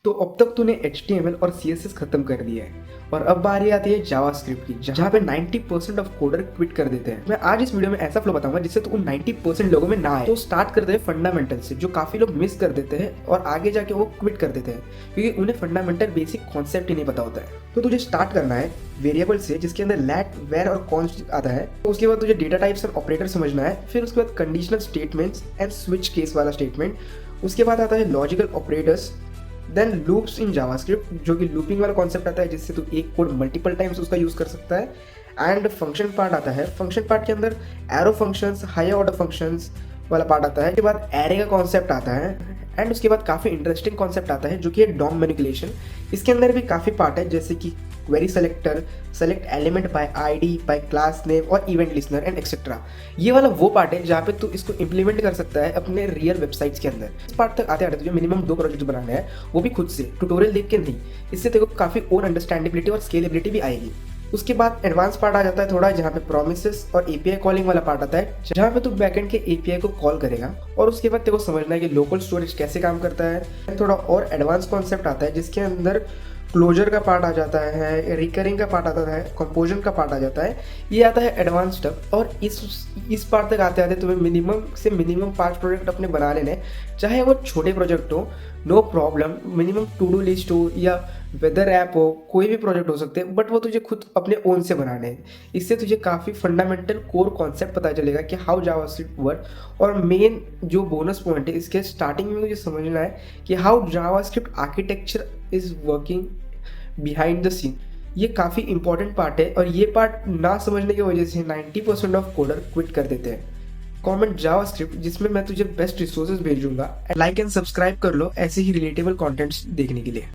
तो अब तक तूने HTML और CSS खत्म कर दिया है और अब बारी आती है जावास्क्रिप्ट की, जहाँ पे 90% ऑफ कोडर क्विट कर देते हैं। मैं आज इस वीडियो में ऐसा फ्लो बताऊंगा जिससे तो उन 90% लोगों में ना आए। तो स्टार्ट करते हैं फंडामेंटल से, जो काफी लोग मिस कर देते हैं और आगे जाके वो क्विट कर देते हैं क्योंकि उन्हें फंडामेंटल बेसिक कॉन्सेप्ट ही नहीं पता होता है। तो तुझे स्टार्ट करना है वेरिएबल से, जिसके अंदर लेट, वेर और कॉन्स्ट आता है। तो उसके बाद तुझे डेटा टाइप्स और ऑपरेटर समझना है। फिर उसके बाद conditional statements and switch case वाला स्टेटमेंट। उसके बाद आता है logical operators, then loops in JavaScript, जो कि लूपिंग वाला कॉन्सेप्ट आता है जिससे तू एक कोड मल्टीपल टाइम्स उसका यूज कर सकता है। एंड फंक्शन पार्ट आता है। फंक्शन पार्ट के अंदर arrow functions, higher order functions वाला पार्ट आता है। उसके बाद एरे का कॉन्सेप्ट आता है। एंड उसके बाद काफ़ी इंटरेस्टिंग कॉन्सेप्ट आता है जो कि है डॉम मैनिपुलेशन। इसके अंदर भी काफ़ी पार्ट है, जैसे कि query selector, select element by ID, by class name और इवेंट लिस्नर एंड एक्सेट्रा। ये वाला वो पार्ट है जहाँ पे तू इसको इंप्लीमेंट कर सकता है अपने रियल वेबसाइट्स के अंदर। इस पार्ट तक आते आते तुझे मिनिमम 2 प्रोजेक्ट बनाने हैं, वो भी खुद से, ट्यूटोरियल देख के नहीं। इससे तेरे को काफ़ी और अंडरस्टैंडेबिलिटी और स्केलेबिलिटी भी आएगी। उसके बाद एडवांस पार्ट आ जाता है थोड़ा, जहाँ पे प्रोमिसेस और API कॉलिंग वाला पार्ट आता है, जहाँ पे तू बैकएंड के API को कॉल करेगा। और उसके बाद तेरे को समझना है कि लोकल स्टोरेज कैसे काम करता है। थोड़ा और एडवांस कॉन्सेप्ट आता है जिसके अंदर क्लोजर का पार्ट आ जाता है, रिकरिंग का पार्ट आता है, कंपोजन का पार्ट आ जाता है। ये आता है एडवांस स्टफ। और इस पार्ट तक आते आते तुम्हें मिनिमम से मिनिमम 5 प्रोजेक्ट अपने बना लेने, चाहे वो छोटे प्रोजेक्ट हो, no problem. Minimum to do list हो या वेदर ऐप हो, कोई भी प्रोजेक्ट हो सकते हैं, बट वो तुझे खुद अपने ओन से बनाने हैं। इससे तुझे काफ़ी फंडामेंटल कोर कॉन्सेप्ट पता चलेगा कि हाउ जावास्क्रिप्ट वर्क। और मेन जो बोनस पॉइंट है इसके स्टार्टिंग में मुझे समझना है कि how JavaScript architecture is working behind the scene. ये काफ़ी इंपॉर्टेंट पार्ट है और ये पार्ट ना समझने की वजह से 90% ऑफ कोडर क्विट कर देते हैं। कमेंट जावास्क्रिप्ट, जिसमें मैं तुझे बेस्ट रिसोर्सेज भेजूंगा। लाइक एंड सब्सक्राइब कर लो ऐसे ही रिलेटेबल कंटेंट्स देखने के लिए।